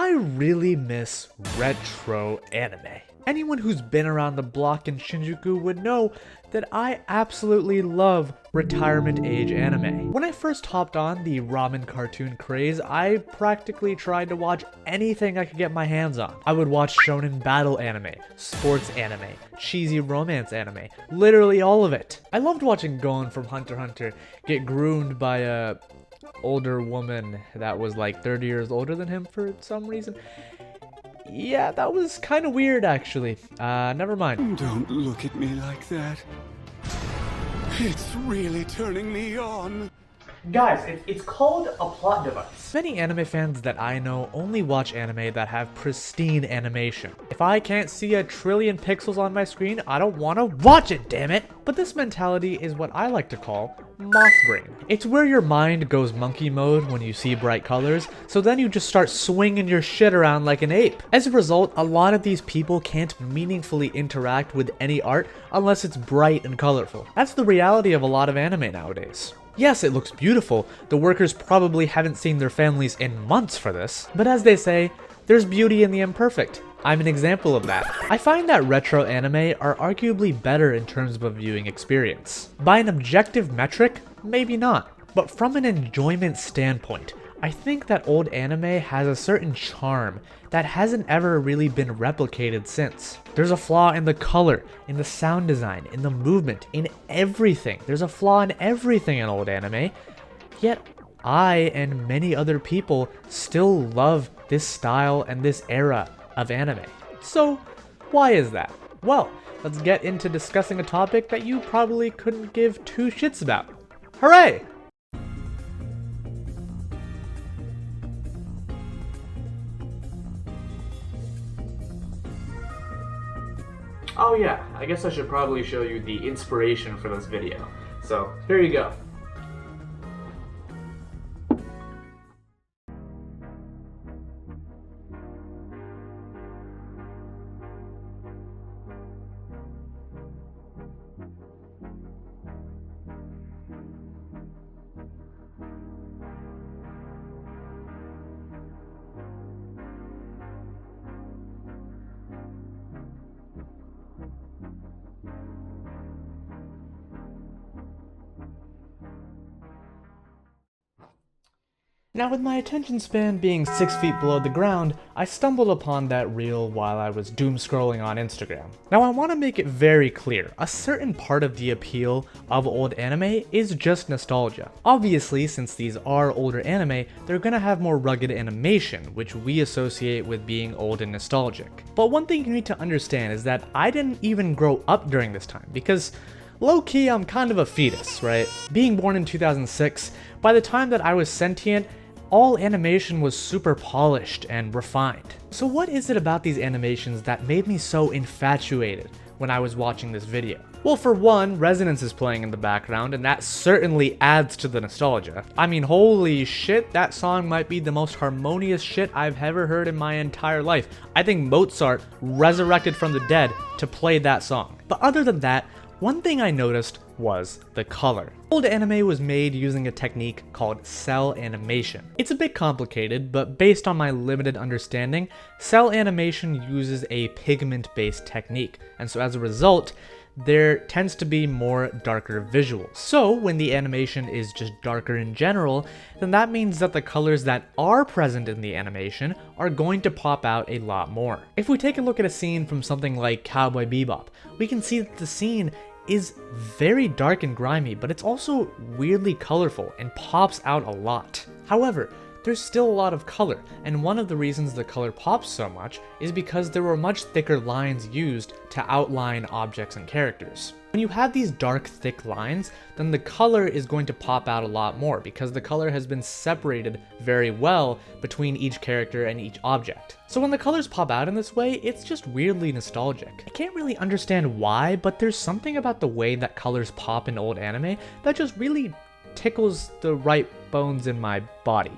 I really miss retro anime. Anyone who's been around the block in Shinjuku would know that I absolutely love retirement age anime. When I first hopped on the ramen cartoon craze, I practically tried to watch anything I could get my hands on. I would watch shonen battle anime, sports anime, cheesy romance anime, literally all of it. I loved watching Gon from Hunter x Hunter get groomed by a older woman that was like 30 years older than him for some reason. Yeah, that was kind of weird actually. Never mind. Don't look at me like that. It's really turning me on. Guys, it's called a plot device. Many anime fans that I know only watch anime that have pristine animation. If I can't see a trillion pixels on my screen, I don't want to watch it, damn it! But this mentality is what I like to call moth brain. It's where your mind goes monkey mode when you see bright colors, so then you just start swinging your shit around like an ape. As a result, a lot of these people can't meaningfully interact with any art unless it's bright and colorful. That's the reality of a lot of anime nowadays. Yes, it looks beautiful. The workers probably haven't seen their families in months for this. But as they say, there's beauty in the imperfect. I'm an example of that. I find that retro anime are arguably better in terms of a viewing experience. By an objective metric, maybe not. But from an enjoyment standpoint, I think that old anime has a certain charm that hasn't ever really been replicated since. There's a flaw in the color, in the sound design, in the movement, in everything. There's a flaw in everything in old anime, yet I and many other people still love this style and this era of anime. So why is that? Well, let's get into discussing a topic that you probably couldn't give two shits about. Hooray! Oh yeah, I guess I should probably show you the inspiration for this video. So, here you go. Now with my attention span being 6 feet below the ground, I stumbled upon that reel while I was doom scrolling on Instagram. Now I want to make it very clear, a certain part of the appeal of old anime is just nostalgia. Obviously, since these are older anime, they're gonna have more rugged animation, which we associate with being old and nostalgic. But one thing you need to understand is that I didn't even grow up during this time, because low-key I'm kind of a fetus, right? Being born in 2006, by the time that I was sentient, all animation was super polished and refined. So what is it about these animations that made me so infatuated when I was watching this video? Well, for one, Resonance is playing in the background, and that certainly adds to the nostalgia. I mean, holy shit, that song might be the most harmonious shit I've ever heard in my entire life. I think Mozart resurrected from the dead to play that song. But other than that, one thing I noticed was the color. Old anime was made using a technique called cell animation. It's a bit complicated, but based on my limited understanding, cell animation uses a pigment-based technique, and so as a result, there tends to be more darker visuals. So when the animation is just darker in general, then that means that the colors that are present in the animation are going to pop out a lot more. If we take a look at a scene from something like Cowboy Bebop, we can see that the scene is very dark and grimy, but it's also weirdly colorful and pops out a lot. However, there's still a lot of color, and one of the reasons the color pops so much is because there were much thicker lines used to outline objects and characters. When you have these dark, thick lines, then the color is going to pop out a lot more because the color has been separated very well between each character and each object. So when the colors pop out in this way, it's just weirdly nostalgic. I can't really understand why, but there's something about the way that colors pop in old anime that just really tickles the right bones in my body.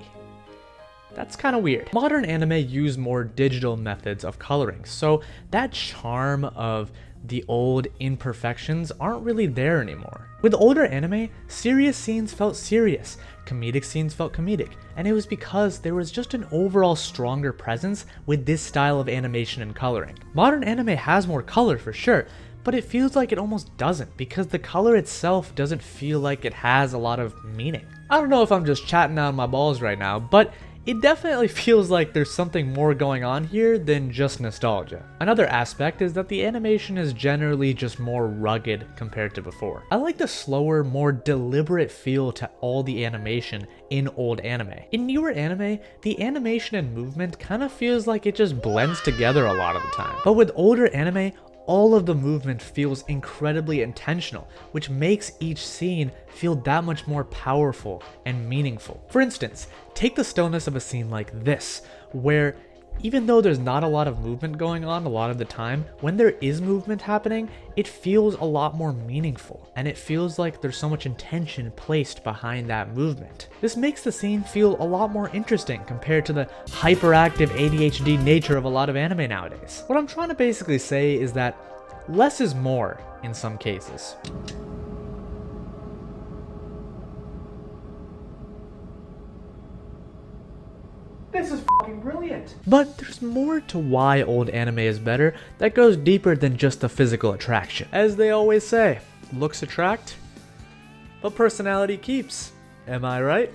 That's kind of weird. Modern anime use more digital methods of coloring, so that charm of the old imperfections aren't really there anymore. With older anime, serious scenes felt serious, comedic scenes felt comedic, and it was because there was just an overall stronger presence with this style of animation and coloring. Modern anime has more color for sure, but it feels like it almost doesn't because the color itself doesn't feel like it has a lot of meaning. I don't know if I'm just chatting out my balls right now, but it definitely feels like there's something more going on here than just nostalgia. Another aspect is that the animation is generally just more rugged compared to before. I like the slower, more deliberate feel to all the animation in old anime. In newer anime, the animation and movement kind of feels like it just blends together a lot of the time. But with older anime, all of the movement feels incredibly intentional, which makes each scene feel that much more powerful and meaningful. For instance, take the stillness of a scene like this, where even though there's not a lot of movement going on a lot of the time, when there is movement happening, it feels a lot more meaningful, and it feels like there's so much intention placed behind that movement. This makes the scene feel a lot more interesting compared to the hyperactive ADHD nature of a lot of anime nowadays. What I'm trying to basically say is that less is more in some cases. This is fucking brilliant. But there's more to why old anime is better that goes deeper than just the physical attraction. As they always say, looks attract, but personality keeps. Am I right?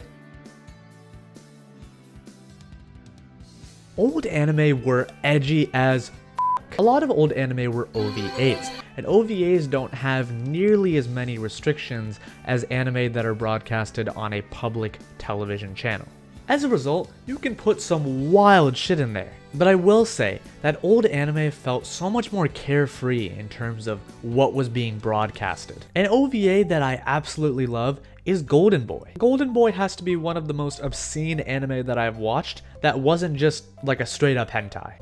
Old anime were edgy as f***. A lot of old anime were OVAs, and OVAs don't have nearly as many restrictions as anime that are broadcasted on a public television channel. As a result, you can put some wild shit in there. But I will say that old anime felt so much more carefree in terms of what was being broadcasted. An OVA that I absolutely love is Golden Boy. Golden Boy has to be one of the most obscene anime that I've watched that wasn't just like a straight up hentai.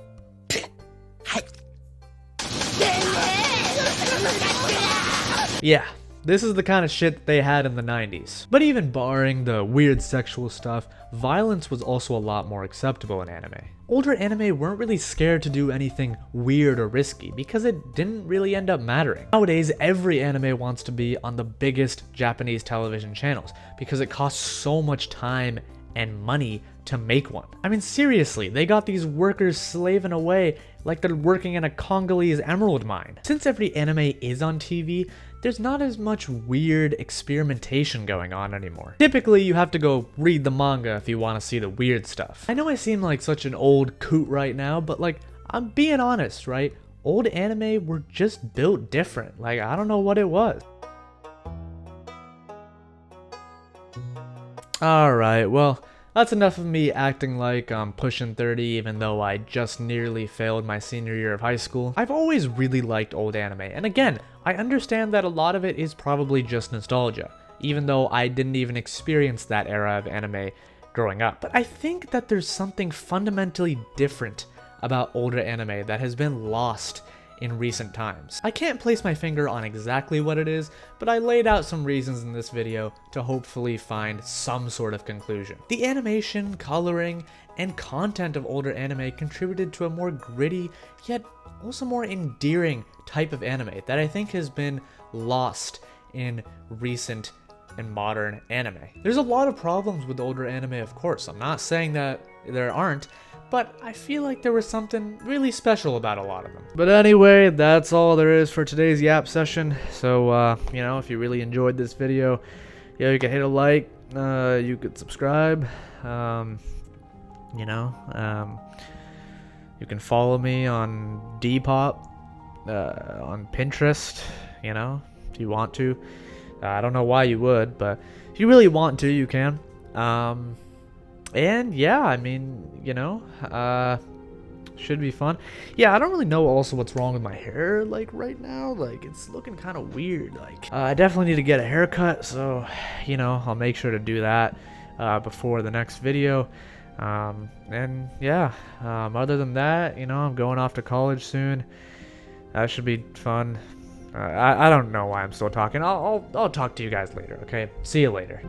Yeah. This is the kind of shit they had in the 90s. But even barring the weird sexual stuff, violence was also a lot more acceptable in anime. Older anime weren't really scared to do anything weird or risky because it didn't really end up mattering. Nowadays, every anime wants to be on the biggest Japanese television channels because it costs so much time and money to make one. I mean, seriously, they got these workers slaving away like they're working in a Congolese emerald mine. Since every anime is on TV, there's not as much weird experimentation going on anymore. Typically, you have to go read the manga if you want to see the weird stuff. I know I seem like such an old coot right now, but like, I'm being honest, right? Old anime were just built different. Like, I don't know what it was. Alright, well, that's enough of me acting like I'm pushing 30 even though I just nearly failed my senior year of high school. I've always really liked old anime, and again, I understand that a lot of it is probably just nostalgia, even though I didn't even experience that era of anime growing up. But I think that there's something fundamentally different about older anime that has been lost in recent times. I can't place my finger on exactly what it is, but I laid out some reasons in this video to hopefully find some sort of conclusion. The animation, coloring, and content of older anime contributed to a more gritty, yet also more endearing type of anime that I think has been lost in recent and modern anime. There's a lot of problems with older anime, of course. I'm not saying that there aren't, but I feel like there was something really special about a lot of them. But anyway, that's all there is for today's yap session. So, you know, if you really enjoyed this video, yeah, you can hit a like, you could subscribe, you know, you can follow me on Depop, on Pinterest, you know, if you want to. I don't know why you would, but if you really want to, you can. And yeah, I mean, you know, should be fun. Yeah, I don't really know also what's wrong with my hair, like, right now. Like, it's looking kind of weird. Like, I definitely need to get a haircut, so, you know, I'll make sure to do that before the next video. And yeah, other than that, you know, I'm going off to college soon. That should be fun. I don't know why I'm still talking. I'll talk to you guys later, okay? See you later.